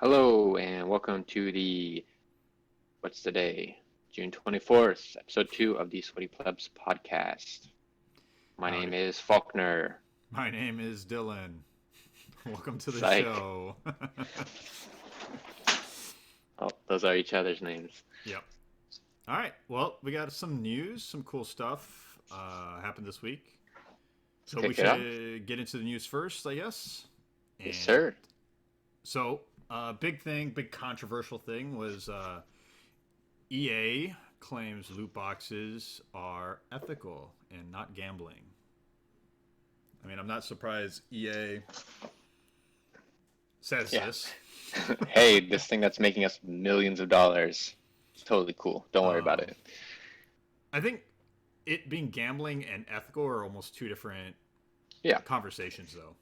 Hello and welcome to what's the day? June 24th, episode 2 of the Sweaty Plebs podcast. My name Howdy. is Faulkner. My name is Dylan. Welcome to the Psych. show. Oh, those are each other's names. Yep. All right. Well, we got some news, some cool stuff happened this week. Let's So we kick it off. should get into the news first, I guess. Yes, And sir. so, big controversial thing was EA claims loot boxes are ethical and not gambling. I mean, I'm not surprised EA says Yeah. this. Hey, this thing that's making us millions of dollars. It's totally cool. Don't worry about um, it. I think it being gambling and ethical are almost two different Yeah. conversations, though,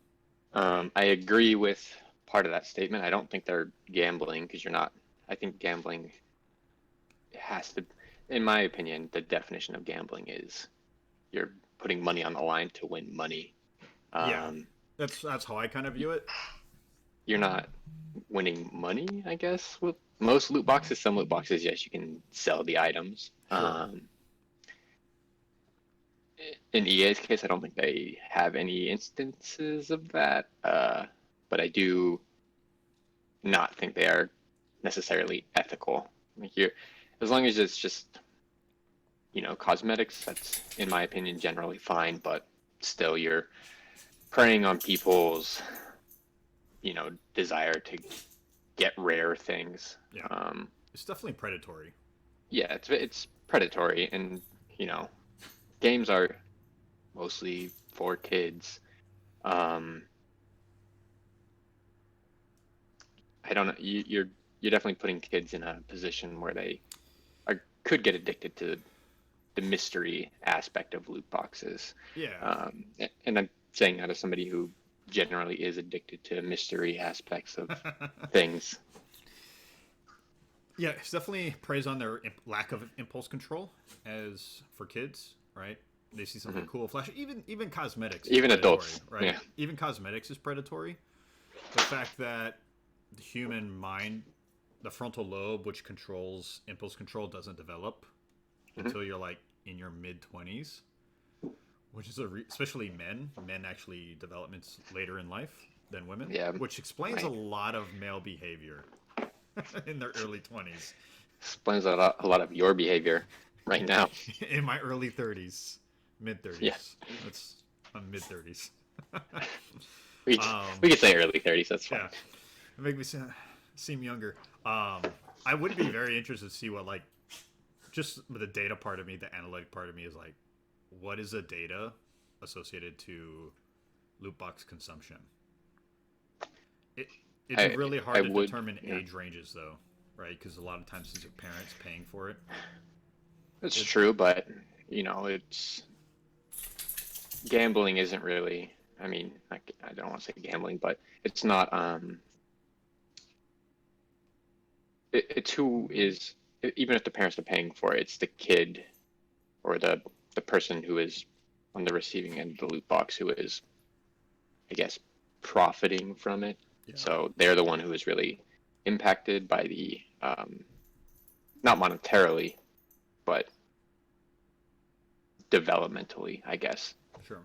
right? I agree with part of that statement. I don't think they're gambling because you're not. I think gambling has to, in my opinion, the definition of gambling is you're putting money on the line to win money. Yeah, Um, that's how I kind of view it. you're not winning money, I guess, with most loot boxes. Some loot boxes, yes, you can sell the items. Sure. In EA's case, I don't think they have any instances of that, but I do not think they are necessarily ethical. Like you're, as long as it's just cosmetics, that's in my opinion generally fine, but still you're preying on people's desire to get rare things. Yeah, Um, it's definitely predatory. yeah, it's predatory, and you know, games are mostly for kids. Um, I don't know. You're definitely putting kids in a position where they could get addicted to the mystery aspect of loot boxes. Yeah, And I'm saying that as somebody who generally is addicted to mystery aspects of things. yeah, it's definitely preys on their lack of impulse control as for kids, right? They see something Mhm. cool, flash. Even cosmetics is Even predatory, adults, right? yeah. Even cosmetics is predatory. The fact that the human mind, the frontal lobe, which controls impulse control, doesn't develop Hmm. until you're like in your mid 20s, which is especially men. Men actually developments later in life than women, Yeah, which explains a right. lot of male behavior in their early 20s. Explains a lot of your behavior right now. In my early 30s, mid Yeah, 30s. That's I'm mid 30s. we um, we could say early 30s. That's fine. yeah, it make me seem younger. I would be very interested to see what like just the data part of me, the analytic part of me is like, what is the data associated to loot box consumption? It it's I really I hard to would, determine yeah. age ranges though, right? Because a lot of times it's your parents paying for it. It's It true, but it's gambling isn't really. I mean, I don't want to say gambling, but it's not. It's who is, even if the parents are paying for it, it's the kid or the person who is on the receiving end of the loot box who is, I guess, profiting from it. yeah, So they're the one who is really impacted by not monetarily, but developmentally, I guess. sure.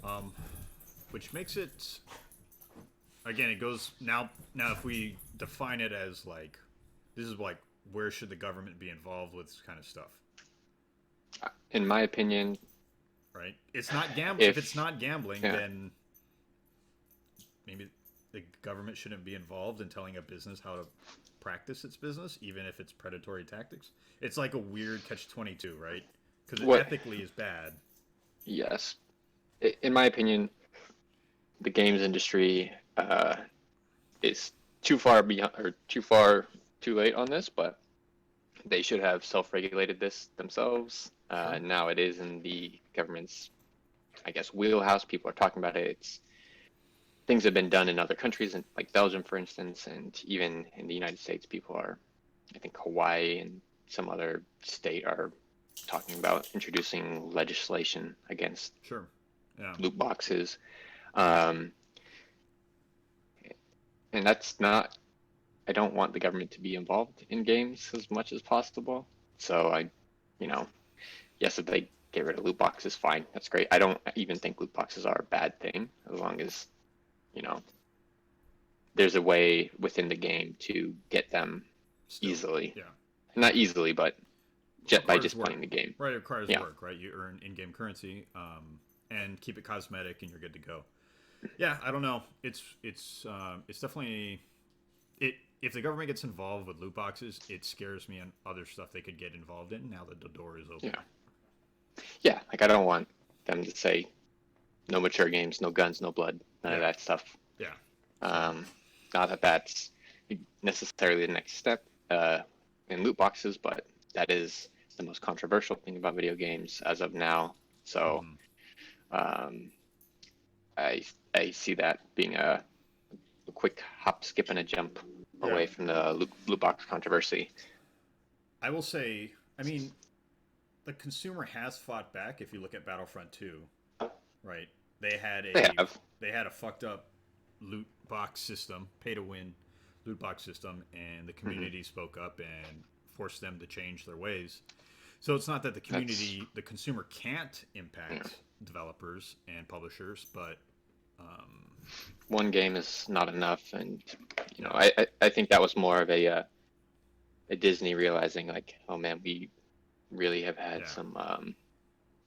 Um, which makes it again. It goes now. If we define it as like this is like where should the government be involved with this kind of stuff, In my opinion, right? It's not gamble. If it's if not gambling, yeah, then maybe the government shouldn't be involved in telling a business how to practice its business, even if it's predatory tactics. It's like a weird catch 22, right? Because it what ethically is bad. yes, in my opinion, the games industry is too far beyond or too late on this, but they should have self-regulated this themselves. Sure. Now it is in the government's, I guess, wheelhouse. People are talking about it. It's things have been done in other countries, and like Belgium, for instance, and even in the United States, people are, I think Hawaii and some other state are talking about introducing legislation against Sure. Yeah. loot boxes. Um, and that's not I don't want the government to be involved in games as much as possible. So you know, yes, if they get rid of loot boxes, fine, that's great. I don't even think loot boxes are a bad thing as long as you know there's a way within the game to get them Still, easily. yeah. Not easily, but by Requires just work, playing the game. right? It requires Yeah, work, right? You earn in-game currency, and keep it cosmetic, and you're good to go. Yeah, I don't know. It's definitely it. If the government gets involved with loot boxes, it scares me on other stuff they could get involved in. Now that the door is open. yeah, yeah. Like I don't want them to say no mature games, no guns, no blood, none of Yeah, that stuff. yeah. So Um, Not that that's necessarily the next step in loot boxes, but that is the most controversial thing about video games as of now. So mhm. um, I see that being a quick hop, skip, and a jump Yeah, away from the loot box controversy. I will say. I mean, the consumer has fought back. If you look at Battlefront 2, right? They had They a have, they had a fucked up loot box system, pay to win loot box system, and the mm-hmm. community spoke up and forced them to change their ways. So it's not that the That's community, the consumer can't yeah. impact developers and publishers, but um, One game is not enough, and yeah, I think that was more of a Disney realizing like, oh man, we really have had yeah, some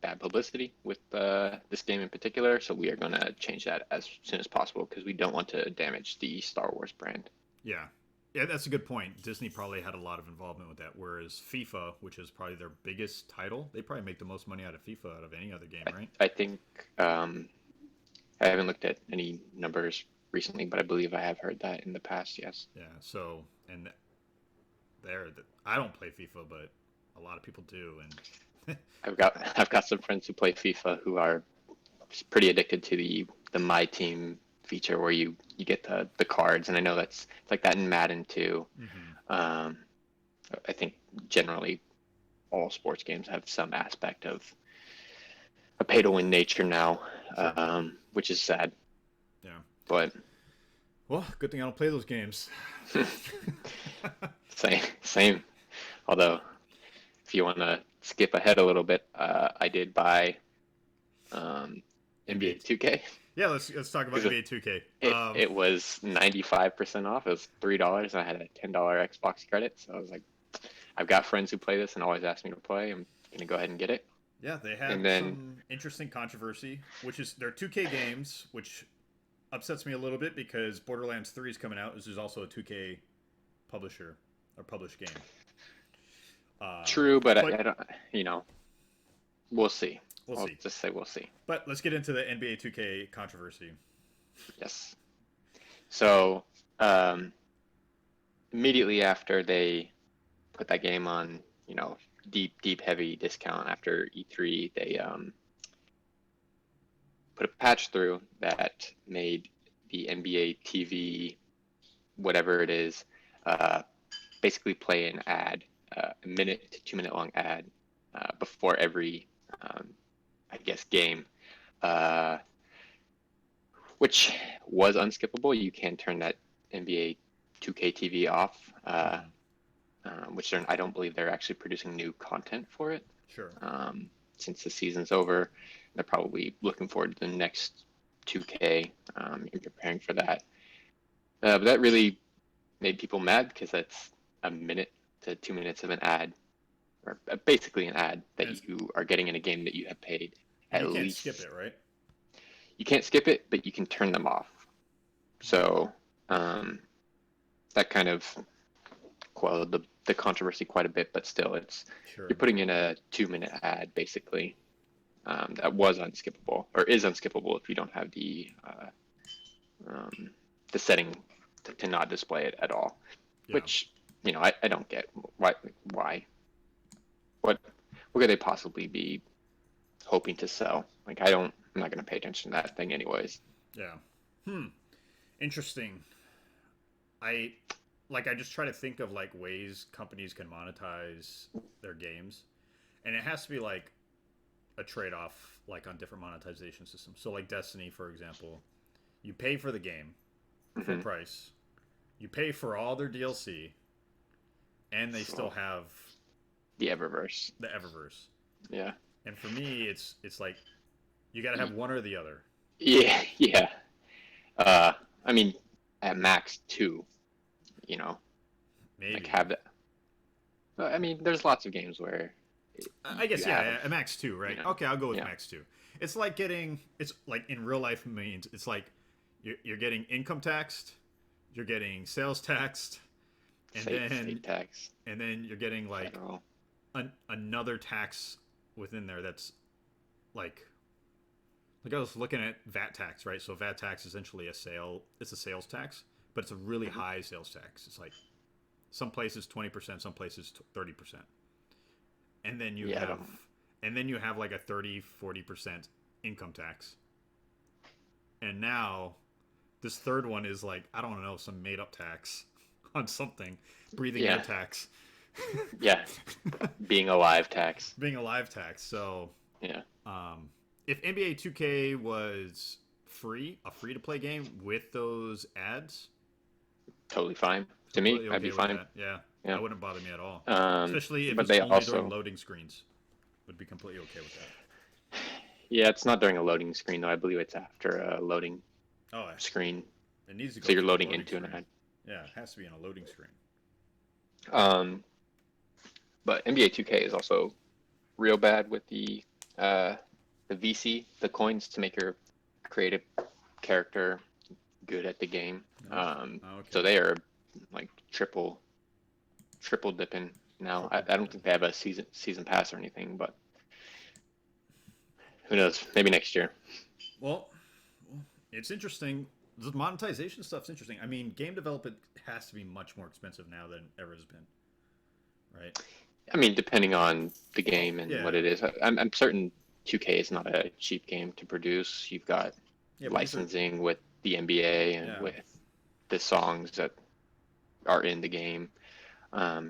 bad publicity with this game in particular, so we are going to change that as soon as possible because we don't want to damage the Star Wars brand. yeah. Yeah, that's a good point. Disney probably had a lot of involvement with that, whereas FIFA, which is probably their biggest title, they probably make the most money out of FIFA out of any other game, right? I think I haven't looked at any numbers recently, but I believe I have heard that in the past. Yes, Yeah. So, and there, I don't play FIFA, but a lot of people do, and I've got some friends who play FIFA who are pretty addicted to the My Team feature where you get the cards, and I know that's it's like that in Madden too. hmm Um, I think generally all sports games have some aspect of a pay to win nature now, sure, which is sad. yeah. But Well, good thing I don't play those games. same. Although, if you want to skip ahead a little bit, I did buy um, NBA NBA. 2K Yeah, let's talk about because NBA 2K. it was 95% off. It was $3, and I had a $10 Xbox credit. So I was like, I've got friends who play this and always ask me to play. I'm gonna go ahead and get it. Yeah, they And had then, some interesting controversy, which is they're 2K games, which upsets me a little bit because Borderlands 3 is coming out. This is also a 2K publisher or published game. true, but But I don't. You know, we'll see. we'll I'll see. just say we'll see. But let's get into the NBA 2K controversy. Yes. So um, immediately after they put that game on, deep heavy discount after E3, they put a patch through that made the NBA TV, whatever it is, uh, basically play an ad, a minute to 2 minute long ad before every, um, I guess, game, uh, which was unskippable. You can turn that NBA 2K TV off, Mm-hmm. which I don't believe they're actually producing new content for it Sure. since the season's over. They're probably looking forward to the next 2K and preparing for that. But that really made people mad because that's a minute to 2 minutes of an ad, or basically an ad that And you are getting in a game that you have paid you at can't skip least. it, right? You can't skip it, but you can turn them off. So um, that kind of quelled the controversy quite a bit, but still, you're Sure. putting in a 2 minute ad basically that was unskippable or is unskippable if you don't have um, the setting to not display it at all. Yeah. Which I don't get why what could they possibly be hoping to sell? Like I'm not going to pay attention to that thing anyways. Yeah. Hmm. Interesting. I I just try to think of like ways companies can monetize their games, and it has to be like a trade-off like on different monetization systems. So like Destiny, for example, you pay for the game full Hmm. price, you pay for all their DLC, and they still So have the Eververse. the Eververse. Yeah. And for me, it's like you got to have one or the other. Yeah, yeah. Uh, I mean, at max two, you know, like Maybe. have that. I mean, there's lots of games where I you guess have, yeah, Max 2, you right? know, Okay, I'll go with yeah, Max 2. It's like in real life means it's like you're getting income taxed, you're getting sales taxed, and state then tax, you're getting like federal. another tax within there that's like I was looking at VAT tax, right? So VAT tax is essentially it's a sales tax, but it's a really Mhm. high sales tax. It's like some places 20%, some places 30%. And then you Yeah, I have don't. like a 30-40% income tax. And now this third one is like, I don't know, some made up tax on something, breathing air Yeah, tax. yeah, being alive tax. Being alive tax. So Yeah, um, if NBA 2K was a free to play game with those ads, totally fine. To me, completely I'd be okay with fine. that. Yeah, Yeah. that wouldn't bother me at all. Especially if But it's they only during also, loading screens, would be completely okay with that. yeah, it's not during a loading screen though. I believe it's after a loading Oh, screen. it needs to So go you're through a loading loading into an screen. ad. Yeah, it has to be on a loading screen. Um, but NBA 2K is also real bad with uh, the VC, the coins to make your creative character good at the game. Okay. So Okay. they are like triple dipping now. Triple I don't dipping. think they have a season pass or anything, but who knows? Maybe next year. Well, it's interesting. The monetization stuff's interesting. I mean, game development has to be much more expensive now than ever has been, right? I mean, depending on the Oh, game and what yeah. it is, I'm certain 2K is not a cheap game to produce. You've got Yeah, but these are, licensing with the NBA and yeah. with the songs that are in the game.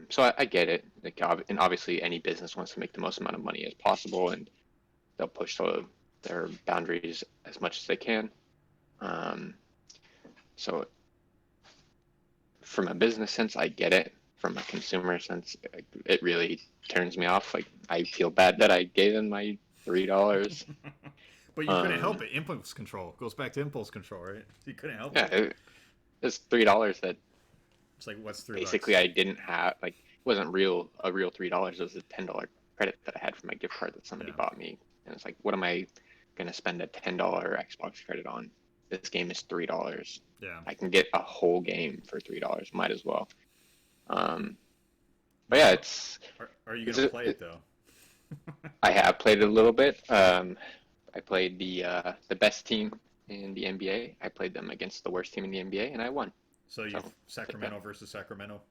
So I get it. Like, and obviously, any business wants to make the most amount of money as possible, and they'll push their boundaries as much as they can. Um, so, from a business sense, I get it. From a consumer sense, it really turns me off. Like, I feel bad that I gave them my $3. But you couldn't help Um, it. Impulse control goes back to impulse control, right? You couldn't help yeah, it. it's $3 that It's like, what's basically $3? I didn't have. Like, it wasn't a real $3. It was a $10 credit that I had for my gift card that somebody Yeah, bought me, and it's like, what am I gonna spend a $10 Xbox credit on? This game is $3. yeah. I can get a whole game for $3. Might as well. Um, but yeah, Now, are you it's gonna a, play it though? I have played it a little bit. I played the best team in the NBA. I played them against the worst team in the NBA, and I won. So So you take that. Sacramento versus Sacramento,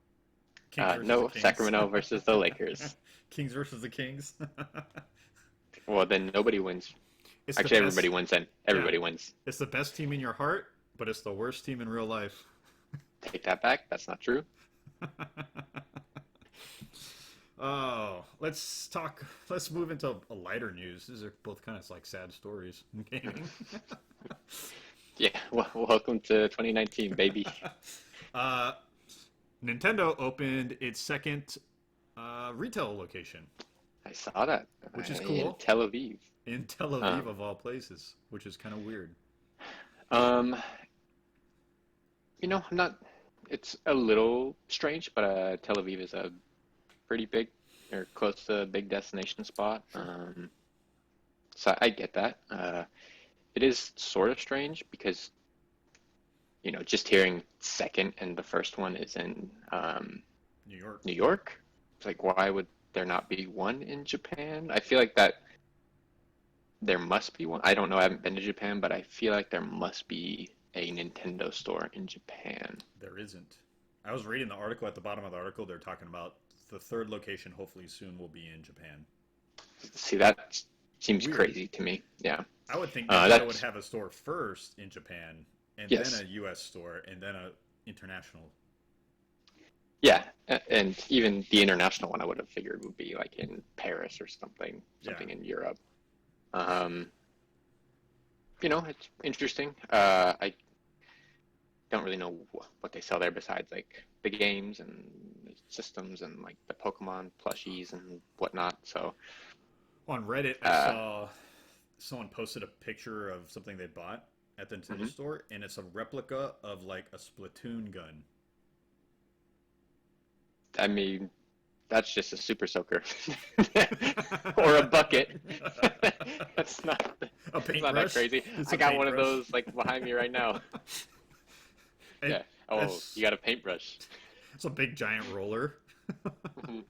Kings versus the No, Kings, Sacramento versus the Lakers. Kings versus the Kings. Well, then nobody wins. It's the Actually, everybody best. wins. Then Yeah, everybody wins. it's the best team in your heart, but it's the worst team in real life. Take that back. That's not true. Oh, let's talk. Let's move into a lighter news. These are both kind of like sad stories in gaming. Yeah. Well, welcome to 2019, baby. uh, Nintendo opened its second retail location, I saw that which is in cool, Tel Aviv. in Tel Aviv Um, of all places, which is kind of weird. um, I'm not. It's a little strange, but Tel Aviv is a pretty big or close to a big destination spot. Sure. So I get that. It is sort of strange because just hearing second and the first one is in New York. New York. It's like, why would there not be one in Japan? I feel like that there must be one. I don't know. I haven't been to Japan, but I feel like there must be a Nintendo store in Japan. There isn't. I was reading the article at the bottom of the article. They're talking about the third location, hopefully soon, will be in Japan. See, that seems Weird. crazy to me. Yeah. I would think Nintendo would That's have a store first in Japan, and then a yes. U.S. store, and then a international. Yeah, and even the international one I would have figured would be like in Paris or something, Yeah. something in Europe. Um, it's interesting. don't really know what they sell there besides like the games and the systems and like the Pokemon plushies and whatnot. So, On Reddit, I uh, saw someone posted a picture of something they bought at the Nintendo mhm. store, and it's a replica of like a Splatoon gun. I mean, that's just a super soaker or a bucket. That's not A it's not that paintbrush? crazy. It's I a got one of paintbrush. those like behind me right now. it, Yeah. Oh, you it's got a paintbrush. it's a big giant roller. Mhm.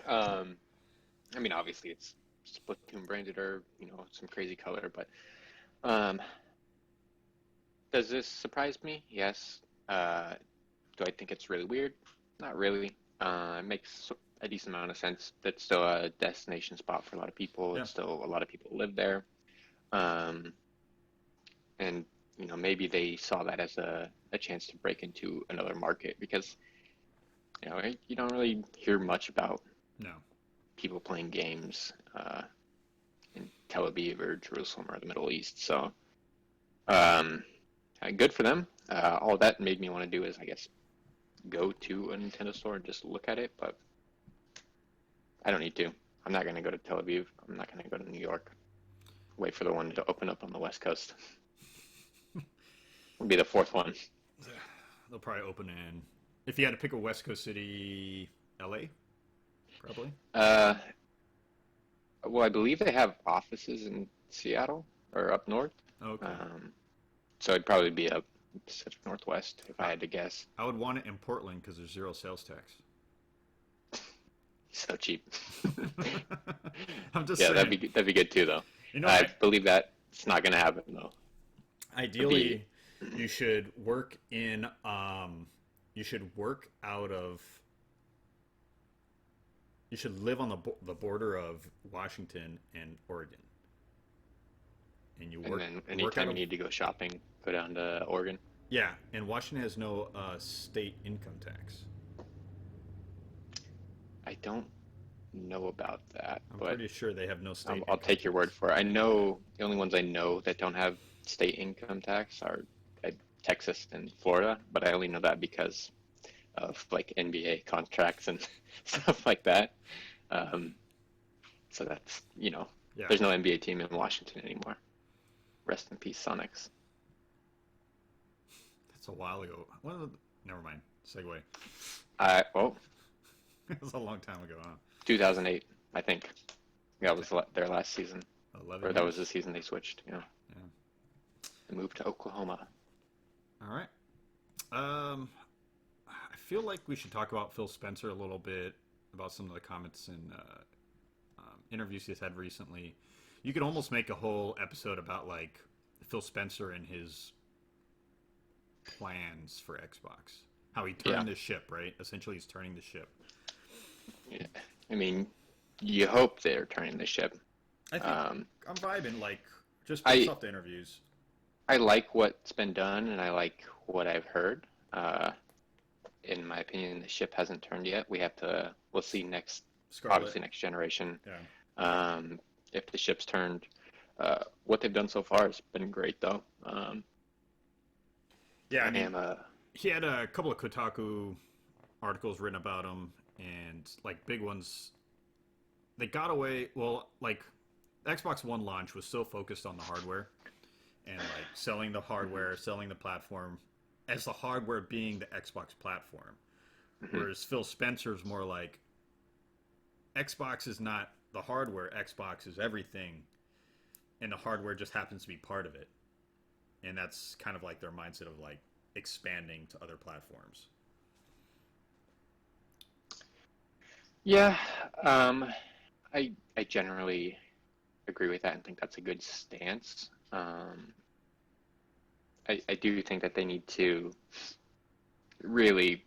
Um, I mean, obviously it's Splatoon branded or some crazy color, but um, does this surprise me? Yes. Uh, do I think it's really weird? Not really. It makes a decent amount of sense. It's still a destination spot for a lot of people. Yeah. It's still a lot of people live there. Um, and maybe they saw that as a chance to break into another market because you don't really hear much about No. people playing games in Tel Aviv or Jerusalem or the Middle East. So um, good for them. All that made me want to do is, I guess, go to a Nintendo store and just look at it, but I don't need to. I'm not going to go to Tel Aviv. I'm not going to go to New York. Wait for the one to open up on the West Coast. It'll be the fourth one. They'll probably open in. If you had to pick a West Coast city, LA, probably. Uh, well, I believe they have offices in Seattle or up north. Okay. Um, so it'd probably be up Pacific Northwest if I I, had to guess. I would want it in Portland because there's zero sales tax. So cheap. I'm just Yeah, saying. that'd be good too, though. You know, I believe that it's not gonna happen though. It'd be ideally, you should work in. You should work out of. You should live on the border of Washington and Oregon, and you and work then work out anytime you of. need to go shopping, go down to Oregon. Yeah, and Washington has no state income tax. I don't know about that, I'm but pretty sure they have no state I'll income take your word tax. for it. I know the only ones I know that don't have state income tax are Texas and Florida, but I only know that because of like NBA contracts and stuff like that. Um, so that's Yeah, there's no NBA team in Washington anymore. Rest in peace, Sonics. that's a while ago. Well, never mind. Segue. Well, It was a long time ago, huh? 2008, I think. That was their last season, 11 or that was the years. season they switched. Yeah. They moved to Oklahoma. All right. I feel like we should talk about Phil Spencer a little bit about some of the comments and interviews he's had recently. You could almost make a whole episode about like Phil Spencer and his plans for Xbox. How he Yeah, turned the ship, right? Essentially, he's turning the ship. yeah. I mean, you hope they're turning the ship. I think Um, I'm vibing, like, just based I off the interviews. I like what's been done, and I like what I've heard. In my opinion, the ship hasn't turned yet. We'll see Scarlet. obviously next generation. Yeah. Um, if the ship's turned, what they've done so far has been great, though. Yeah, I I mean, am a he had a couple of Kotaku articles written about him, and like big ones. They got away. Well, like Xbox One launch was so focused on the hardware and like selling the hardware, selling the platform as the hardware being the Xbox platform. mhm. Whereas Phil Spencer's more like Xbox is not the hardware, Xbox is everything, and the hardware just happens to be part of it. And that's kind of like their mindset of like expanding to other platforms. Yeah. Um, I generally agree with that and think that's a good stance. I do think that they need to really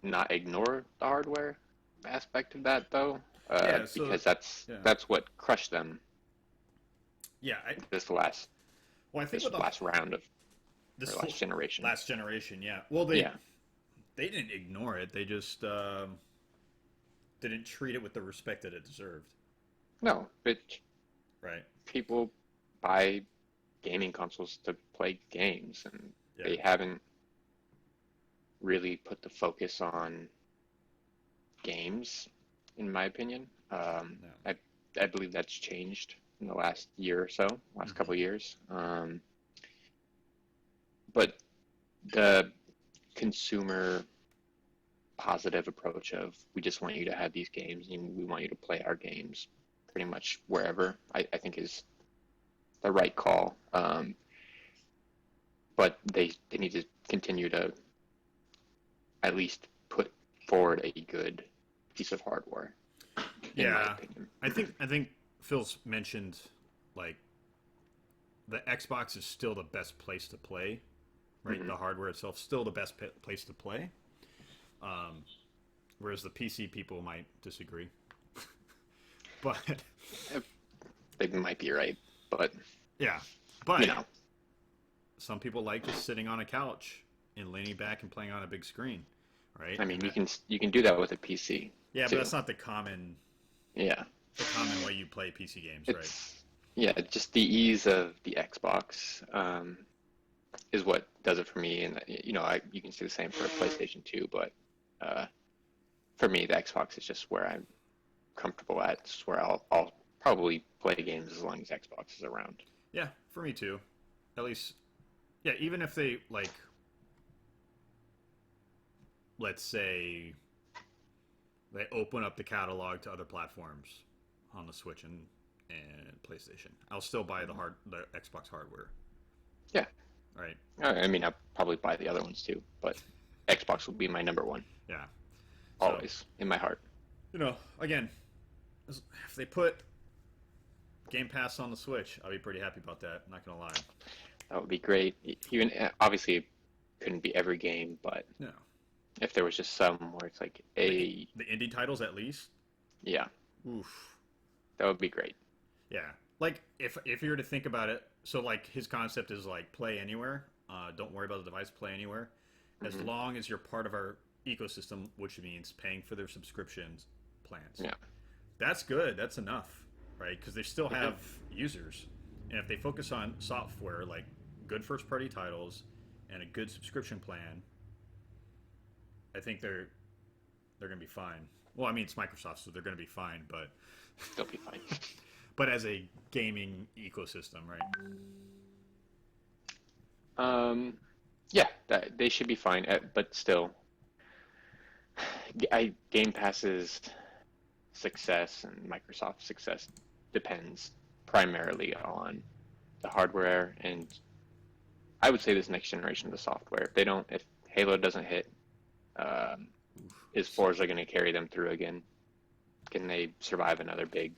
not ignore the hardware aspect of that though, Yeah, so because that's yeah. that's what crushed them Yeah, this last well, I think this with the last round of this or last generation. last generation, yeah. Well, Yeah, they didn't ignore it. They just didn't treat it with the respect that it deserved. no, but Right. people buy gaming consoles to play games, and Yeah. They haven't really put the focus on games, in my opinion. No. I believe that's changed in the last year or so, last couple of years. But the consumer positive approach of we just want you to have these games and we want you to play our games pretty much wherever, I think is the right call. But they need to continue to at least put forward a good piece of hardware, in my Yeah, opinion. I think Phil's mentioned like the Xbox is still the best place to play, right? Mm-hmm. The hardware itself still the best place to play. Whereas the PC people might disagree, but They might be right, but yeah, you but know, some people like just sitting on a couch and leaning back and playing on a big screen, right? I And mean, that, you can do that with a PC yeah, but too. that's not Yeah, the common way you play PC games, right? it's yeah, just the ease of the Xbox is what does it for me. And you can say the same for PlayStation 2, but uh, for me, the Xbox is just where I'm comfortable at. It's where I'll probably play games as long as Xbox is around. Yeah, for me too. At least, yeah. Even if they like, let's say they open up the catalog to other platforms on the Switch and PlayStation, I'll still buy the Xbox hardware, Yeah, right? I mean, I'll probably buy the other ones too, but Xbox will be my number one, Yeah. So always in my heart. again, if they put Game Pass on the Switch, I'll be pretty happy about that. Not gonna lie. That would be great. Even obviously, it couldn't be every game, but No, if there was just some where it's like the indie titles at least. yeah, Oof. that would be great. Yeah. Like if you were to think about it, so like his concept is like play anywhere. Don't worry about the device. Play anywhere, as Hmm. long as you're part of our ecosystem, which means paying for their subscriptions plans. Yeah. That's good. That's enough, right? Because they still Mhm. have users, and if they focus on software like good first party titles and a good subscription plan, I think they're gonna be fine. Well, I mean it's Microsoft, so they're gonna be fine, but They'll be fine. but as a gaming ecosystem, right? Yeah, they should be fine, but still, Game Pass's success and Microsoft's success depends primarily on the hardware, and I would say this next generation of the software. If Halo doesn't hit, um, is Forza going to carry them through again? Can they survive another big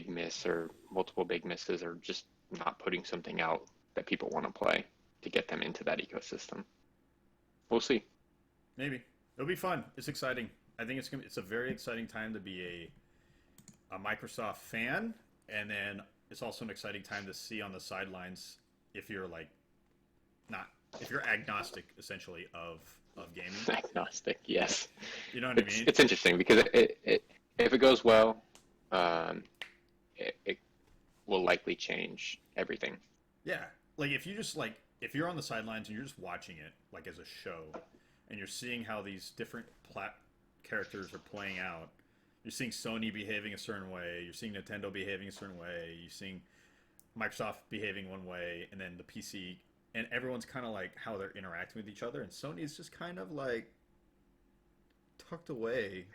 miss or multiple big misses, or just not putting something out that people want to play to get them into that ecosystem? We'll see. Maybe it'll be fun. It's exciting. I think it's a very exciting time to be a Microsoft fan, and then it's also an exciting time to see on the sidelines if you're like not if you're agnostic essentially of gaming. Agnostic, yes. You know what I It's mean? it's interesting because if it goes well, um, it will likely change everything. Yeah. Like if you just like if you're on the sidelines and you're just watching it like as a show, and you're seeing how these different characters are playing out. You're seeing Sony behaving a certain way. You're seeing Nintendo behaving a certain way. You're seeing Microsoft behaving one way, and then the PC, and everyone's kind of like how they're interacting with each other. And Sony's just kind of like tucked away.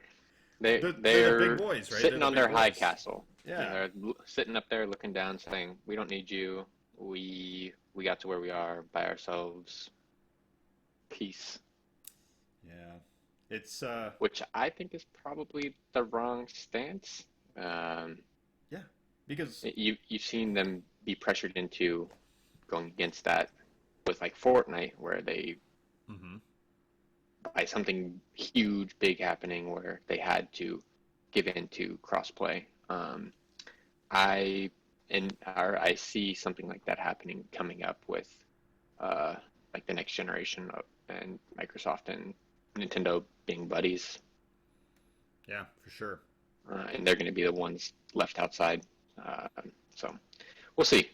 They're the big They're boys, right? They're sitting the on big their high boys. castle. And Yeah, they're sitting up there looking down, saying, "We don't need you. We got to where we are by ourselves. Peace." yeah. It's Which I think is probably the wrong stance. Um, yeah, because you've seen them be pressured into going against that with like Fortnite, where they hmm by something huge, big happening, where they had to give in to crossplay. I I see something like that happening coming up with uh, like the next generation and Microsoft and Nintendo being buddies, yeah, for sure. and they're going to be the ones left outside. So we'll see.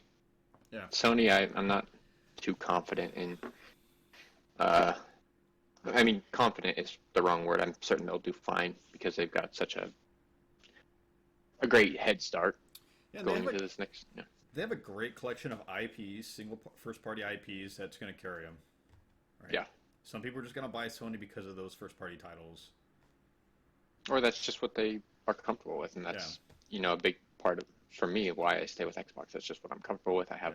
Yeah, Sony, I'm not too confident in. Uh, I mean, confident is the wrong word. I'm certain they'll do fine because they've got such a great head start Yeah, and going into this next. Yeah. they have a great collection of IPs, first party IPs that's going to carry them. Right. Yeah. Some people are just going to buy Sony because of those first party titles. Or that's just what they are comfortable with, and Yeah. that's a big part of for me why I stay with Xbox. That's just what I'm comfortable with. Yeah.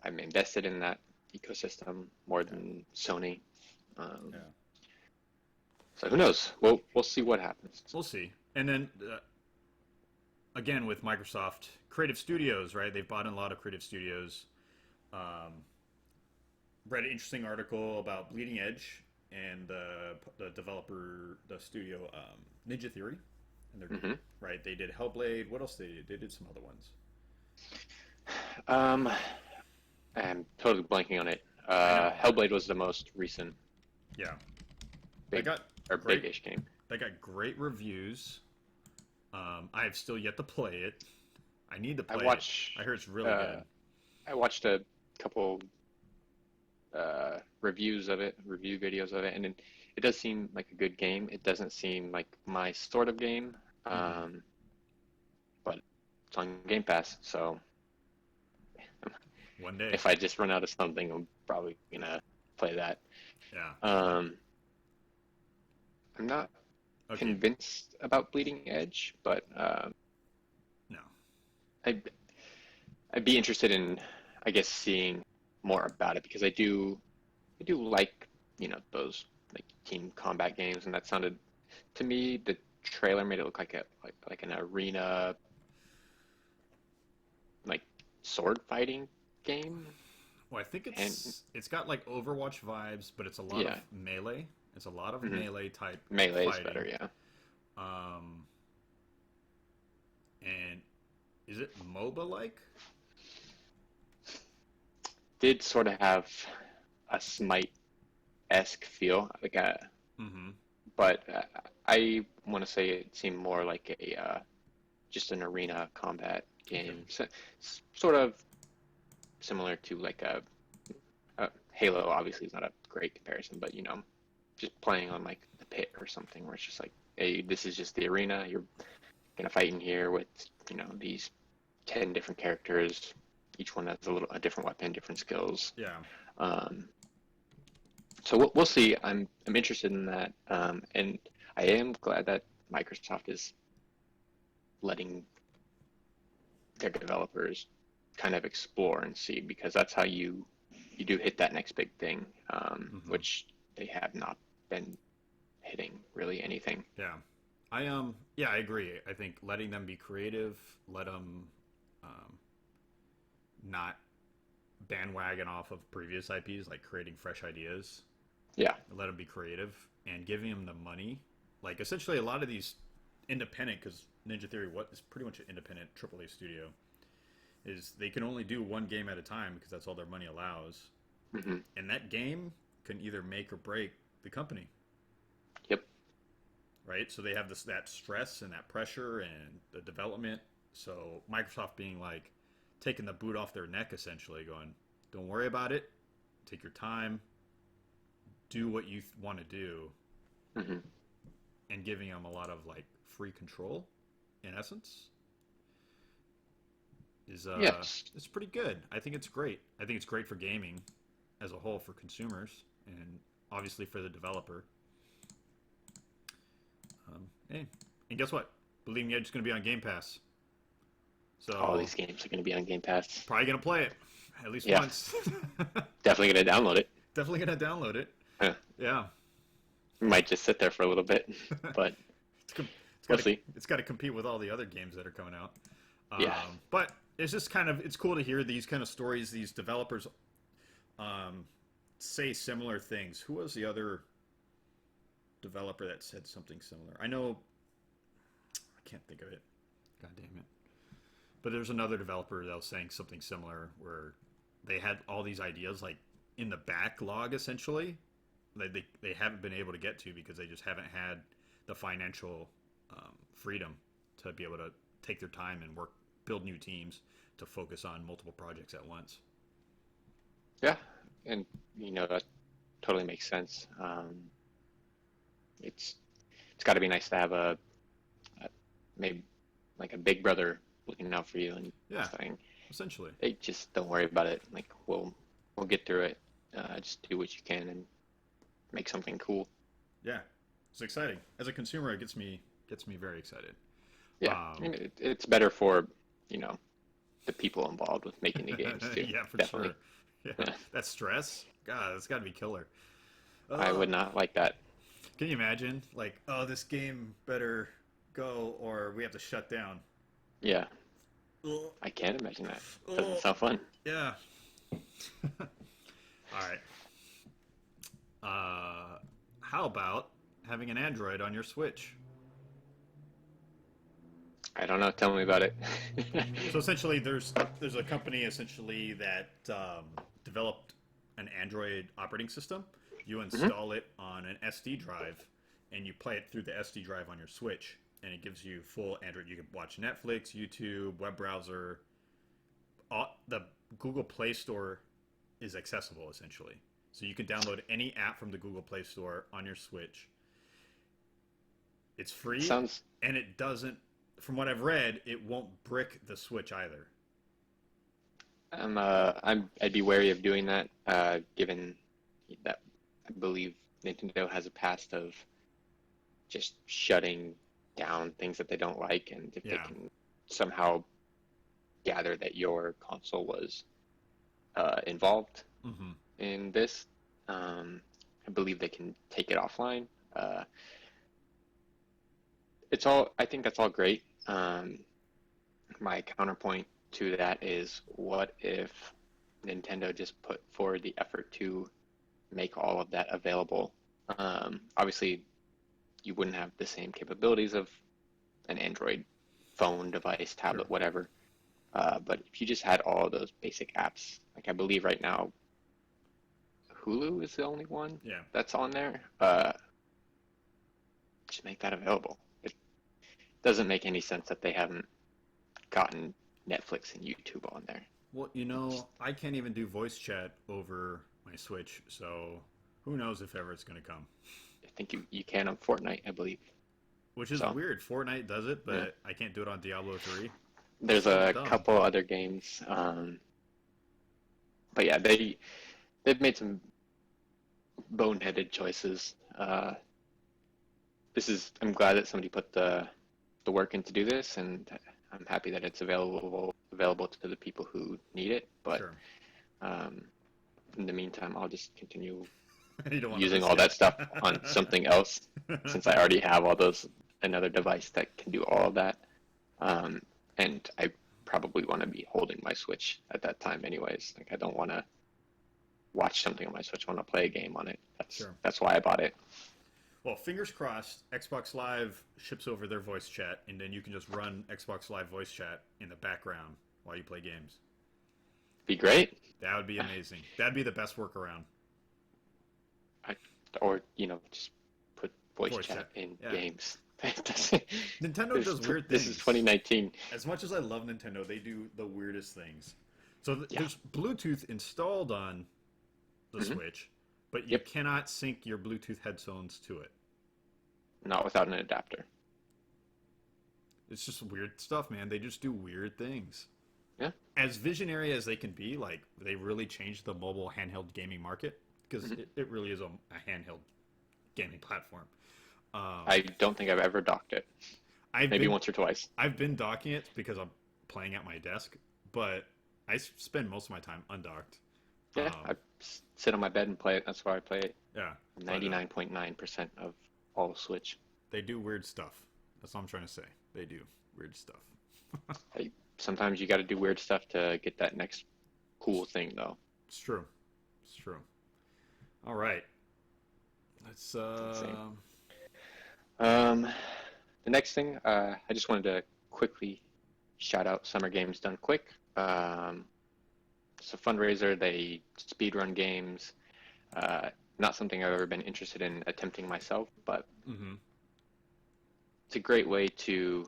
I'm invested in that ecosystem more Yeah. than Sony. Yeah. So who knows? We'll see what happens. We'll see. And then again with Microsoft, creative studios, right? They've bought in a lot of creative studios. Um, Read an interesting article about Bleeding Edge and the developer, the studio Ninja Theory, and they're Hmm. right. They did Hellblade. What else they did? They did some other ones. Um, I'm totally blanking on it. I know. Hellblade was the most recent Yeah, they big got or great. big-ish game. They got great reviews. I have still yet to play it. I need to I play it. watched. I heard it's really Uh, good. I watched a couple reviews of it, review videos of it, and it does seem like a good game. It doesn't seem like my sort of game, Mm-hmm. but it's on Game Pass, so One day. if I just run out of something, I'm probably gonna play that. Yeah. Um, I'm not Okay. convinced about Bleeding Edge, but No. I'd I'd be interested in, I guess, seeing more about it because I do like those like team combat games, and that sounded to me the trailer made it look like an arena like sword fighting game, Well, I think and it's got like Overwatch vibes, but it's a lot of yeah, melee. It's a lot of hmm melee type melee is fighting. better, yeah. Um, and is it MOBA like? Did sort of have a Smite-esque feel, Mm-hmm. but I want to say it seemed more like a just an arena combat Okay. game, so, sort of similar to like a Halo. Obviously, is not a great comparison, but just playing on like the pit or something, where it's just like, hey, this is just the arena. You're gonna fight in here with these 10 different characters. Each one has a different weapon, different skills. Yeah. Um, so we'll see. I'm interested in that, and I am glad that Microsoft is letting their developers kind of explore and see because that's how you do hit that next big thing, Mm-hmm. which they have not been hitting really anything. Yeah. Yeah, I agree. I think letting them be creative, let them um, not bandwagon off of previous IPs, like creating fresh ideas. Yeah. Let them be creative and giving them the money. Like essentially, a lot of these independent, because Ninja Theory what is pretty much an independent AAA studio, is they can only do one game at a time because that's all their money allows, Hmm. and that game can either make or break the company. Yep. Right? So they have that stress and that pressure and the development. So Microsoft being like taking the boot off their neck, essentially, going, "Don't worry about it. Take your time. Do what you want to do," Hmm. and giving them a lot of like free control, in essence, is Yes. it's pretty good. I think it's great. I think it's great for gaming as a whole for consumers and obviously for the developer. Hey, and guess what? Bleeding Edge is going to be on Game Pass. All So these games are going to be on Game Pass. probably gonna play it at least Yeah. once. Definitely going to download it. Definitely gonna download it. Huh. Yeah, Might just sit there for a little bit, but it's we'll got to see. it's got to compete with all the other games that are coming out. Yeah. But it's just it's cool to hear these kind of stories. These developers um, say similar things. Who was the other developer that said something similar? I know I can't think of it. God damn it. But there's another developer that was saying something similar where they had all these ideas like in the backlog essentially. They haven't been able to get to because they just haven't had the financial freedom to be able to take their time and build new teams to focus on multiple projects at once. Yeah, and that totally makes sense. It's it's got to be nice to have a maybe like a big brother looking out for you and Yeah, saying, essentially. "Hey, just don't worry about it. Like we'll get through it. Just do what you can and make something cool." Yeah, it's exciting. As a consumer, it gets me very excited. Yeah, I Um, mean, it's better for you know the people involved with making the games too. yeah, for Definitely. sure. Yeah, Yeah, that stress, God, that's got to be killer. I Uh, would not like that. can you imagine? Like, oh, this game better go, or we have to shut down. Yeah, Ugh, I can't imagine that. Doesn't ugh. sound fun. Yeah. All right. How about having an Android on your Switch? I don't know. Tell me about it. So essentially, there's a company essentially that developed an Android operating system. You Hmm. install it on an SD drive, and you play it through the SD drive on your Switch, and it gives you full Android. You can watch Netflix, YouTube, web browser. The Google Play Store is accessible essentially, so you can download any app from the Google Play Store on your Switch. It's free, Sounds. and it doesn't. From what I've read, it won't brick the Switch either. I'd be wary of doing that, given that I believe Nintendo has a past of just shutting down things that they don't like, and if they Yeah. can somehow gather that your console was involved Mm-hmm. in this, I believe they can take it offline. Uh, it's all. I think that's all great. My counterpoint to that is, what if Nintendo just put forward the effort to make all of that available? Obviously, you wouldn't have the same capabilities of an Android phone, device, Sure. tablet, whatever. But if you just had all of those basic apps, like I believe right now, Hulu is the only one Yeah. that's on there. Just make that available. It doesn't make any sense that they haven't gotten Netflix and YouTube on there. Well, I can't even do voice chat over my Switch, so who knows if ever it's going to come. I think you can on Fortnite, I believe. Which is So weird. Fortnite does it, yeah, but I can't do it on Diablo 3. there's So a dumb. couple other games, but yeah, they've made some boneheaded choices. I'm glad that somebody put the work in to do this, and I'm happy that it's available to the people who need it. But Sure. um, in the meantime, I'll just continue You don't want to using risk all it. that stuff on something else, since I already have all those another device that can do all of that. Um, and I probably want to be holding my Switch at that time, anyways. Like I don't want to watch something on my Switch. I want to play a game on it. That's Sure. that's why I bought it. Well, fingers crossed, Xbox Live ships over their voice chat, and then you can just run Xbox Live voice chat in the background while you play games. Be great. That would be amazing. That'd be the best workaround. I, or just put voice Voice chat chat. in Yeah. games. Nintendo does weird This is things. 2019. As much as I love Nintendo, they do the weirdest things. So Yeah. there's Bluetooth installed on the Hmm. Switch, but you Yep. cannot sync your Bluetooth headphones to it. Not without an adapter. It's just weird stuff, man. They just do weird things. Yeah. As visionary as they can be, like they really changed the mobile handheld gaming market because Hmm. it really is a handheld gaming platform. I Um, don't think I've ever docked it. I've Maybe been once or twice. I've been docking it because I'm playing at my desk, but I spend most of my time undocked. Yeah, Um, I sit on my bed and play it. That's where I play it. yeah, but 99.9% of all Switch. they do weird stuff. That's all I'm trying to say. They do weird stuff. Hey, sometimes you got to do weird stuff to get that next cool thing, though. It's true. It's true. All right. Let's Insane. Um, the next thing, I just wanted to quickly shout out Summer Games Done Quick. It's a fundraiser. They speed run games. Uh, Not something I've ever been interested in attempting myself, but mm-hmm. it's a great way to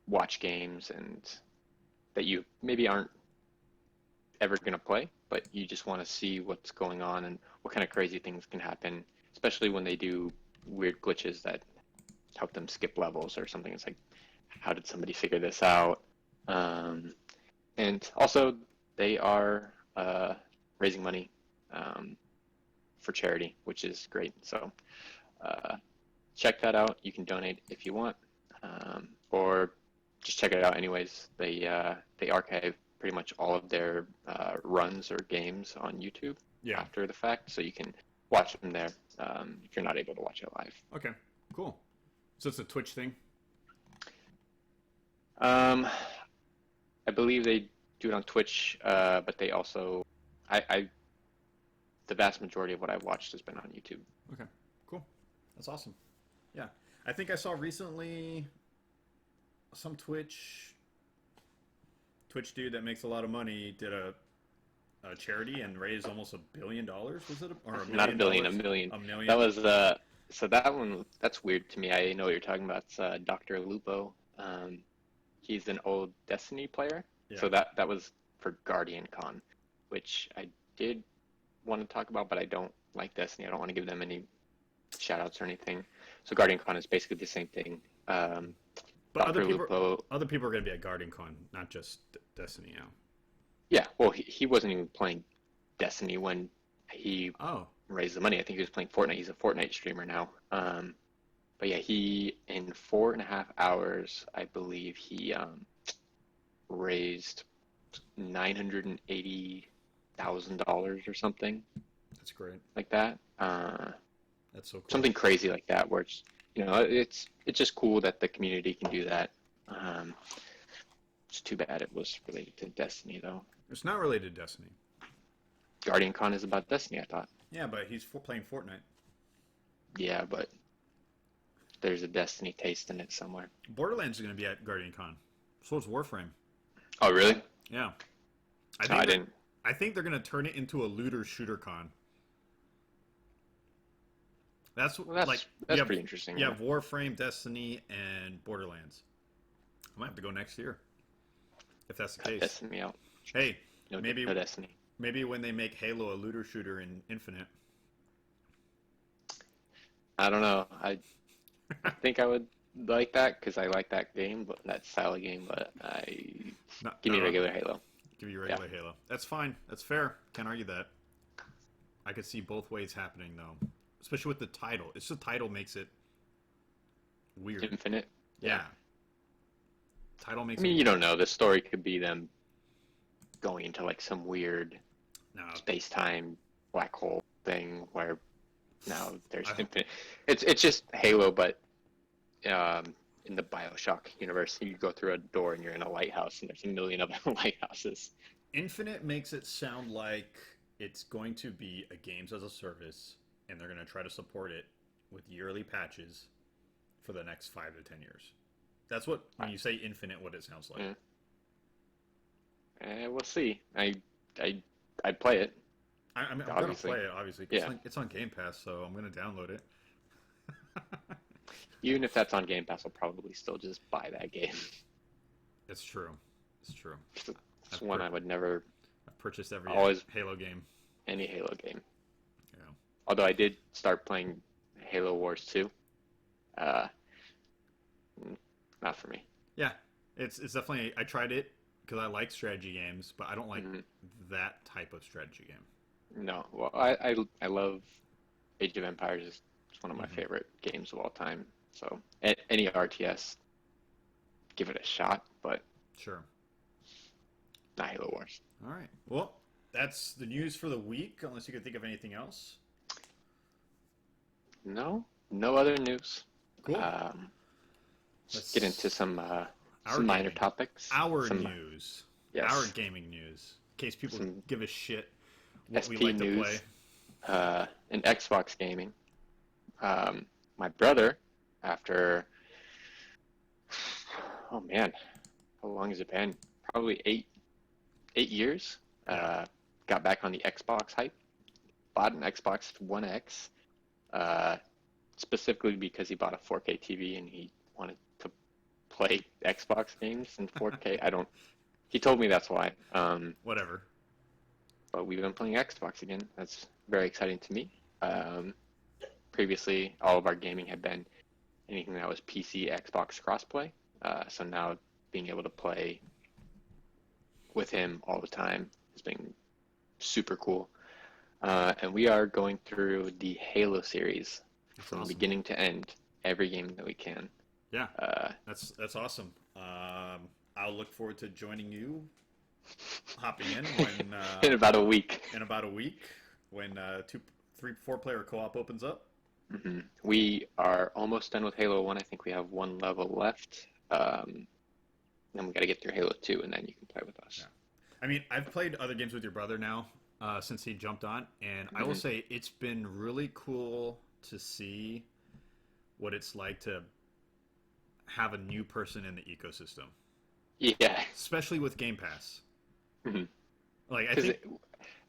watch games and that you maybe aren't ever going to play, but you just want to see what's going on and what kind of crazy things can happen, especially when they do weird glitches that help them skip levels or something. It's like, how did somebody figure this out? And also, they are raising money for charity, which is great. So uh, check that out. You can donate if you want, or just check it out anyways. They archive pretty much all of their runs or games on YouTube Yeah. after the fact, so you can watch them there if you're not able to watch it live. Okay. Cool. So it's a Twitch thing. I believe they do it on Twitch, but they also, the vast majority of what I've watched has been on YouTube. Okay. Cool. That's awesome. Yeah. I think I saw recently some Twitch dude that makes a lot of money did a charity and raised almost $1 billion. Was it? Or $1 million? Not a billion, a million. $1 million. That was so that one, that's weird to me. I know what you're talking about. It's Dr. Lupo. He's an old Destiny player. Yeah. So that was for Guardian Con, which I did want to talk about, but I don't like Destiny. I don't want to give them any shout outs or anything. So Guardian Con is basically the same thing. But Dr. other people Lupo, are going to be at Guardian Con, not just Destiny now. yeah, well, he wasn't even playing Destiny when he raised the money. I think he was playing Fortnite. He's a Fortnite streamer now. But yeah, he, in 4.5 hours, I believe he raised $980,000 or something. That's great. Like that. That's so cool. Something crazy like that, where it's, it's just cool that the community can do that. It's too bad it was related to Destiny, though. It's not related to Destiny. Guardian Con is about Destiny, I thought. Yeah, but he's playing Fortnite. Yeah, but there's a Destiny taste in it somewhere. Borderlands is going to be at Guardian Con. So is Warframe. Oh, really? Yeah. I didn't. I think they're going to turn it into a looter shooter con. That's pretty interesting. You have Warframe, Destiny, and Borderlands. I might have to go next year, if that's the case. Destiny me out. Hey, No Destiny. Maybe when they make Halo a looter shooter in Infinite. I don't know. I think I would like that because I like that game, but that style of game. But give me regular Halo. Give you regular Halo. That's fine. That's fair. Can't argue that. I could see both ways happening though, especially with the title. It's the title makes it weird. Infinite. Yeah. Title makes. I mean, you don't know. The story could be them going into like some weird space-time black hole thing where now there's infinite. It's just Halo, but in the BioShock universe, you go through a door and you're in a lighthouse, and there's a million other lighthouses. Infinite makes it sound like it's going to be a games as a service, and they're going to try to support it with yearly patches for the next 5 to 10 years. That's what, when you say Infinite, what it sounds like. We'll see. I'd play it. I'm going to play it, obviously. Yeah. It's on Game Pass, so I'm going to download it. Even if that's on Game Pass, I'll probably still just buy that game. It's true. It's true. It's one I would never... I've purchased every Halo game. Any Halo game. Yeah. Although I did start playing Halo Wars 2. Not for me. Yeah. It's definitely... I tried it because I like strategy games, but I don't like that type of strategy game. No. Well, I love Age of Empires. It's one of my favorite games of all time. So any RTS, give it a shot, but sure, not Halo Wars. All right. Well, that's the news for the week. Unless you can think of anything else. No other news. Cool. Let's get into some gaming. minor topics. News. Yes. Our gaming news. In case people give a shit what SP we like news, to play. And Xbox gaming. My brother, after, oh man, how long has it been? Probably eight years. Got back on the Xbox hype. Bought an Xbox One X, specifically because he bought a 4K TV and he wanted to play Xbox games in 4K. He told me that's why. Whatever. but we've been playing Xbox again. That's very exciting to me. Previously, all of our gaming had been anything that was PC, Xbox crossplay. So now being able to play with him all the time has been super cool. And we are going through the Halo series That's from awesome. beginning to end, every game that we can. Yeah, that's awesome. I'll look forward to joining you, hopping in when In about a week. in about a week when 4 player co-op opens up. We are almost done with Halo 1. I think we have one level left. Then we got to get through Halo 2, and then you can play with us. Yeah. I mean, I've played other games with your brother now since he jumped on, and I will say it's been really cool to see what it's like to have a new person in the ecosystem, Yeah. especially with Game Pass. Mhm. Like I 'Cause think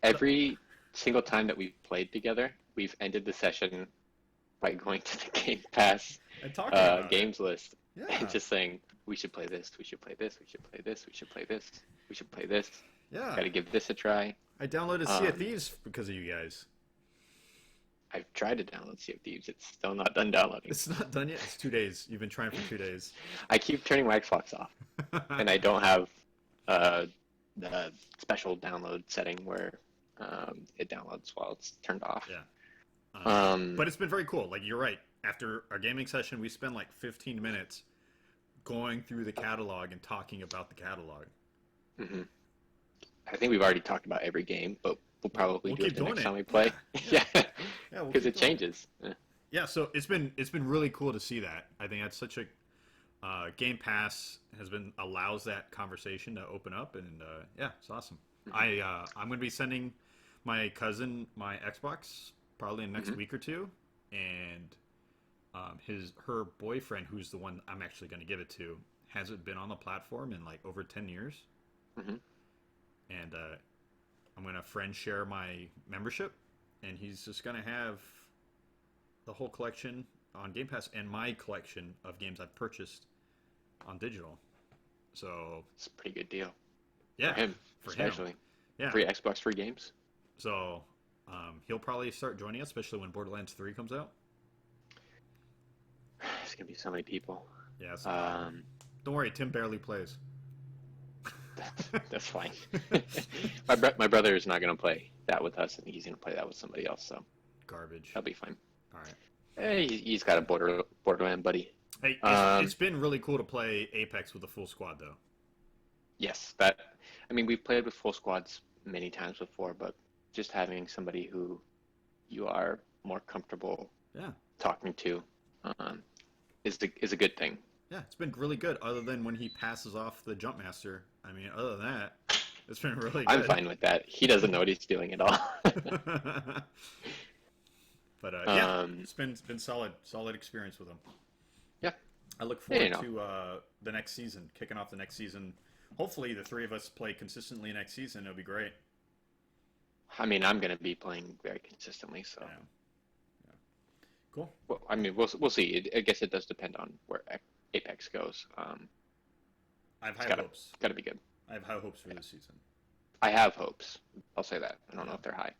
every single time that we've played together, we've ended the session by going to the Game Pass and talking about games list it. and Yeah, just saying, we should play this, we should play this, we should play this, we should play this, we should play this. yeah. Got to give this a try. I downloaded Sea of Thieves because of you guys. I've tried to download Sea of Thieves. It's still not done downloading. It's not done yet. It's 2 days. You've been trying for 2 days. I keep turning my Xbox off, and I don't have the special download setting where it downloads while it's turned off. Yeah. Um, But it's been very cool. Like, you're right. After our gaming session, we spent like 15 minutes going through the catalog and talking about the catalog. mhm. I think we've already talked about every game, but we'll probably We'll do it keep the doing next it. time we play. Yeah. Yeah, Yeah, we'll because keep it doing changes. Yeah. Yeah, so it's been really cool to see that. I think that's such a Game Pass has been allows that conversation to open up, and yeah, it's awesome. I'm going to be sending my cousin my Xbox probably in the next week or two, and her boyfriend, who's the one I'm actually going to give it to, hasn't been on the platform in like over 10 years, Mhm. and I'm going to friend share my membership, and he's just going to have the whole collection on Game Pass and my collection of games I've purchased on digital. So It's a pretty good deal yeah, for him, for him. especially. Yeah. Free Xbox, free games. So he'll probably start joining us, especially when Borderlands 3 comes out. There's gonna be so many people. Yeah, it's a problem. Don't worry, Tim barely plays. That's fine. My brother is not gonna play that with us. I think he's gonna play that with somebody else. So Garbage. that'll be fine. All right. Hey, he's got a Borderland buddy. Hey, it's been really cool to play Apex with a full squad, though. Yes, I mean, we've played with full squads many times before, but just having somebody who you are more comfortable Yeah. talking to is a good thing. Yeah, it's been really good. Other than when he passes off the jump master. I mean, other than that, it's been really good. I'm fine with that. He doesn't know what he's doing at all. But yeah, it's been solid experience with him. Yeah, I look forward Yeah, to the next season, kicking off the next season. Hopefully, the three of us play consistently next season. It'll be great. I mean, I'm gonna be playing very consistently, so. Yeah. Cool. Well, I mean, we'll see. I guess it does depend on where Apex goes. I have high hopes. Got to be good. I have high hopes for this season. I have hopes. I'll say that. I don't know if they're high.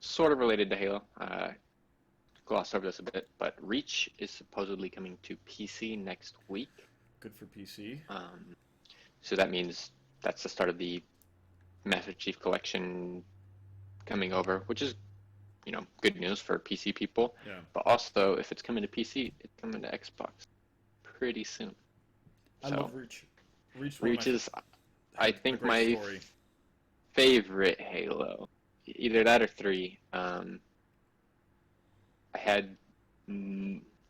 Sort of related to Halo. Glossed over this a bit, but Reach is supposedly coming to PC next week. Good for PC. So that means that's the start of the Master Chief Collection coming over, which is, good news for PC people. Yeah. But also, if it's coming to PC, it's coming to Xbox pretty soon. I love Reach. Reach is, I think, my story. favorite Halo. Either that or 3. I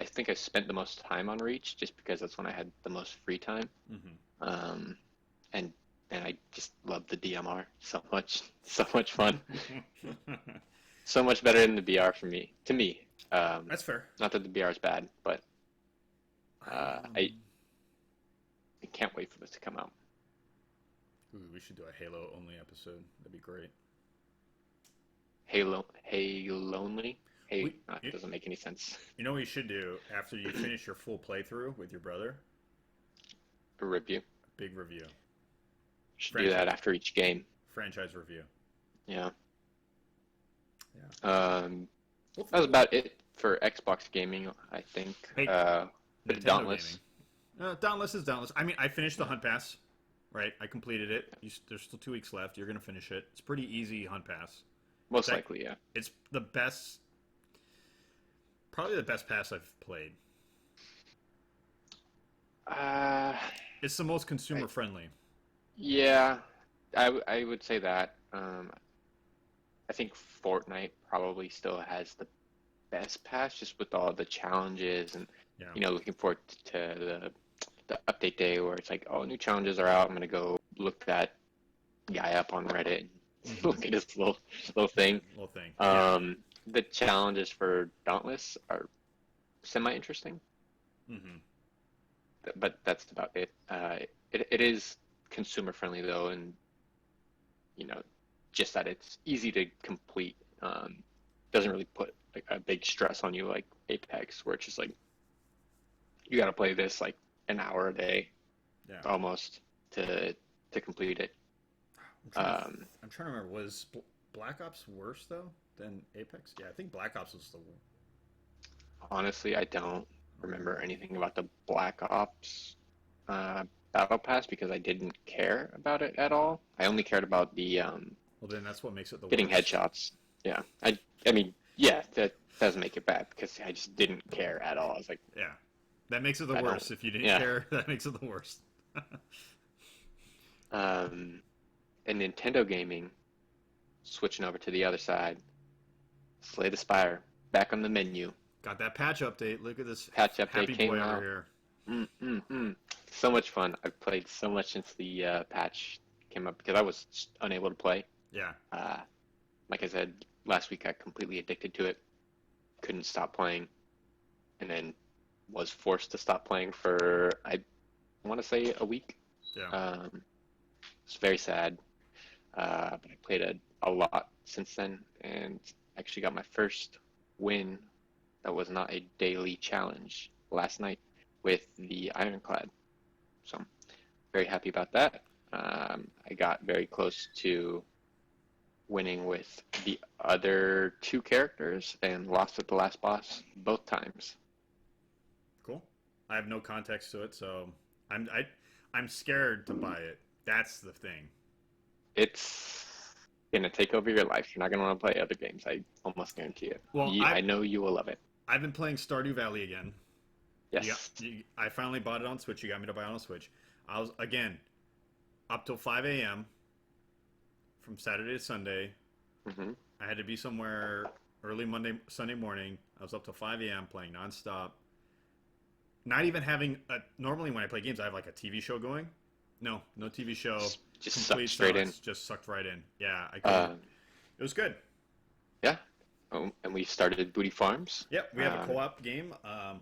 think I spent the most time on Reach just because that's when I had the most free time. Mm-hmm. And I just love the DMR so much. So much fun. So much better than the BR to me. That's fair. Not that the BR is bad, but I can't wait for this to come out. Ooh, we should do a Halo only episode. That'd be great. Halo-only? It doesn't make any sense. You know what you should do after you finish your full playthrough with your brother? A review. Big review. Should do that franchise after each game. franchise review. Yeah. Yeah. That was about it for Xbox gaming, I think. Hey, Bit of Nintendo gaming. Dauntless. Dauntless is Dauntless. I mean, I finished the Yeah. Hunt Pass, right? I completed it. There's still 2 weeks left. You're gonna finish it. It's pretty easy Hunt Pass. Most likely, yeah. It's the best, probably the best pass I've played. Uh, It's the most I, consumer friendly. yeah, I would say that. I think Fortnite probably still has the best pass, just with all the challenges and Yeah. looking forward to the update day where it's like, oh, new challenges are out. I'm gonna go look that guy up on Reddit and Mm-hmm. look at his little thing. Little thing. Yeah. Um, the challenges for Dauntless are semi interesting, Mm-hmm. but that's about it. It is consumer friendly though, and you know, just that it's easy to complete. Doesn't really put like a big stress on you like Apex, where it's just like you got to play this like an hour a day Yeah. almost to complete it. I'm trying to remember. Was Black Ops worse though than Apex? Yeah, I think Black Ops was the. Honestly, I don't remember anything about the Black Ops Battle Pass because I didn't care about it at all. I only cared about the Well, then that's what makes it the getting worst. headshots. Yeah, I mean, yeah, that doesn't make it bad because I just didn't care at all. I was like, Yeah, that makes it the I don't. worst. If you didn't Yeah. care, that makes it the worst. And Nintendo gaming, switching over to the other side, Slay the Spire back on the menu. Got that patch update. Look at this Patch update happy came boy over out. here. So much fun. I've played so much since the patch came up because I was unable to play. Yeah. Like I said, last week I completely addicted to it. Couldn't stop playing. And then was forced to stop playing for, I want to say, a week. Yeah. It's very sad. But I played a lot since then and actually got my first win that was not a daily challenge last night with the Ironclad. So I'm very happy about that. I got very close to winning with the other two characters and lost at the last boss both times. Cool. I have no context to it, so I'm scared to buy it. That's the thing. It's gonna take over your life. You're not gonna want to play other games. I almost guarantee it. Well, I know you will love it. I've been playing Stardew Valley again. Yes. I finally bought it on Switch. You got me to buy it on Switch. I was again up till 5 a.m. from Saturday to Sunday. Hmm. I had to be somewhere early Sunday morning. I was up till 5 a.m. playing nonstop. Not even having a. Normally, when I play games, I have like a TV show going. No TV show. Just Complete sucked straight in. silence. Just sucked right in. Yeah, I couldn't. It was good. Yeah. And we started Booty Farms. Yep, we have a co-op game.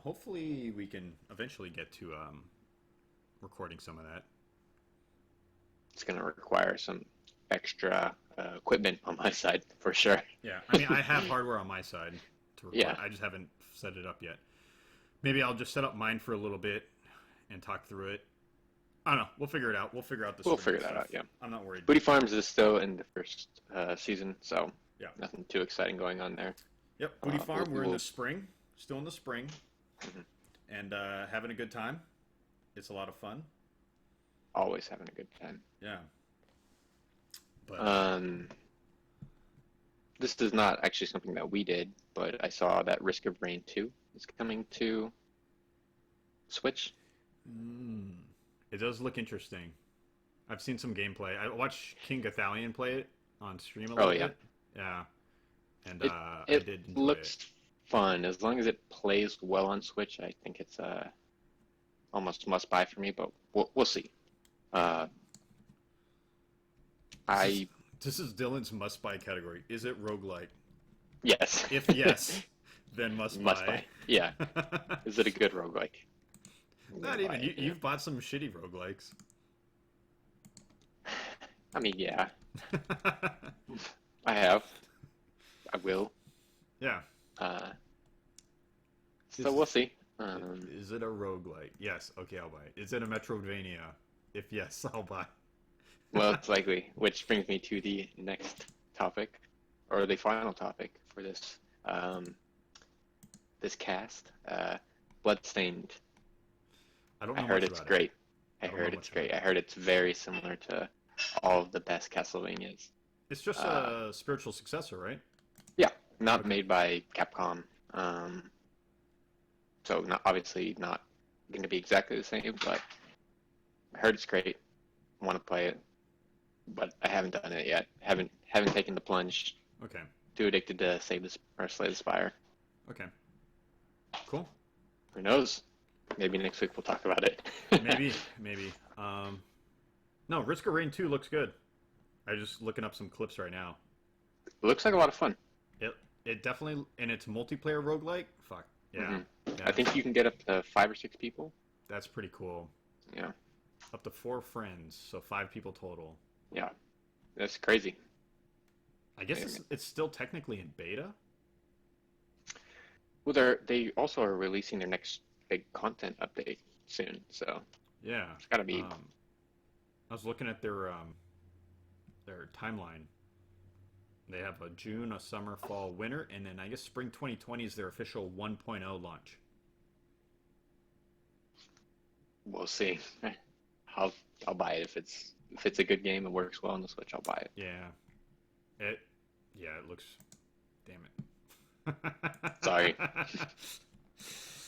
Hopefully, we can eventually get to recording some of that. It's going to require some extra equipment on my side for sure. Yeah, I mean, I have hardware on my side to record. Yeah. I just haven't set it up yet. Maybe I'll just set up mine for a little bit and talk through it. I don't know. We'll figure it out. We'll figure out the. We'll figure that out. Yeah. I'm not worried. Booty Farms is still in the first season, so Yeah. nothing too exciting going on there. Yep, Booty Farm. We're in we'll- the spring, still in the spring, Mhm. and having a good time. It's a lot of fun. Always having a good time. Yeah. But This is not actually something that we did, but I saw that Risk of Rain 2 is coming to Switch. It does look interesting. I've seen some gameplay. I watched King Gathalion play it on stream a little yeah. bit. Yeah. And It, I it did enjoy looks it. fun as long as it plays well on Switch. I think it's almost must buy for me, but we'll see. This is Dylan's must buy category. Is it roguelike? Yes. If yes, then must buy. Yeah. Is it a good roguelike? Not even. You've bought some shitty roguelikes. I mean, yeah. I have. I will. Yeah. So we'll see. Is it a roguelike? Yes. Okay, I'll buy it. Is it a Metroidvania? If yes, I'll buy. Most likely, which brings me to the next topic, or the final topic for this cast. Bloodstained. I don't I know heard much it's about it. great. I I don't know heard it's much about great. I it. heard it's very similar to all of the best Castlevanias. It's just Uh, a spiritual successor, right? yeah, not Okay. made by Capcom. Um, so not obviously not going to be exactly the same, but I heard it's great. Want to play it, but I haven't done it yet. Haven't taken the plunge. Okay. Too addicted to save this or slay the spire. Okay. Cool. Who knows? Maybe next week we'll talk about it. Maybe. Maybe. No, Risk of Rain 2 looks good. I'm just looking up some clips right now. Looks like a lot of fun. It it definitely, and it's multiplayer roguelike. Fuck. Yeah. I Yeah. think you can get up to 5 or 6 people. That's pretty cool. Yeah, Up to 4 friends, so 5 people total. yeah, that's crazy. I guess it's still technically in beta. Well, they also are releasing their next big content update soon, so Yeah. it's got to be. I was looking at their timeline. They have a June, a summer, fall, winter, and then I guess spring 2020 is their official 1.0 launch. We'll see. I'll I'll buy it if it's a good game and works well on the Switch. I'll buy it. Yeah. It yeah, it looks damn it. Sorry,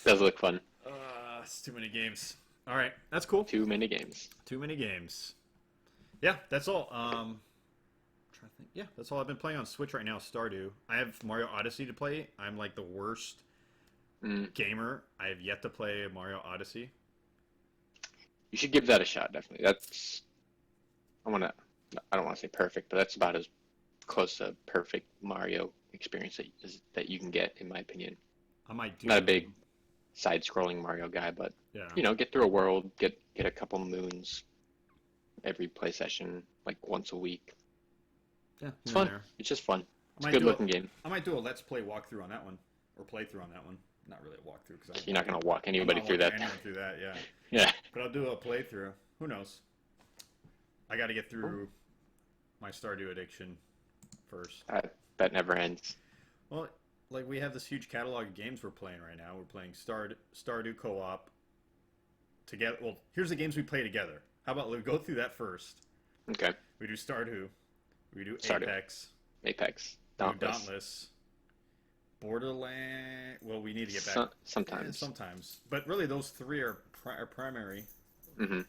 does look fun. It's too many games. All right, that's cool. Too many games. Too many games. Yeah, that's all. Trying to think. Yeah, that's all I've been playing on Switch right now. Stardew. I have Mario Odyssey to play. I'm like the worst Mm. gamer. I have yet to play Mario Odyssey. You should give that a shot. Definitely. That's I want to. I don't want to say perfect, but that's about as close to perfect Mario experience that you can get, in my opinion. I might do. Not a big side-scrolling Mario guy, but Yeah. get through a world, get a couple moons every play session, like once a week. Yeah. It's here and fun. there. It's just fun. I It's a might good do looking game. I might do a let's play walkthrough on that one, or playthrough on that one. Not really a walkthrough because You're not gonna walk I'm anybody not through walking that. anyone through that. Yeah. Yeah. But I'll do a playthrough. Who knows? I got to get through my Stardew addiction first. That never ends. Well, like we have this huge catalog of games we're playing right now. We're playing Stardew co-op together. Well, here's the games we play together. How about we go through that first? Okay. We do Stardew. We do Stardew. Apex. Apex. We do Dauntless. Dauntless. Borderland. Well, we need to get back. Sometimes. Yeah, sometimes. But really, those three are primary, Hmm.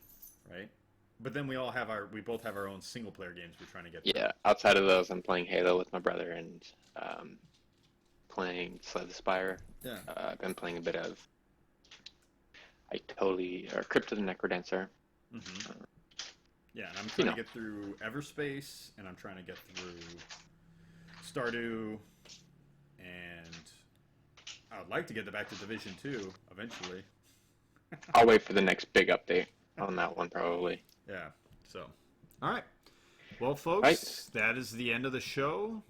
right? But then we both have our own single player games we're trying to get through. Yeah. Outside of those, I'm playing Halo with my brother and playing Slay the Spire. Yeah. I've been playing a bit of Crypt of the Necrodancer. Mm-hmm. Yeah, and I'm trying know. to get through Everspace, and I'm trying to get through Stardew, and I would like to get back to Division 2 eventually. I'll wait for the next big update on that one, probably. Yeah, so. All right. Well, folks, that is the end of the show.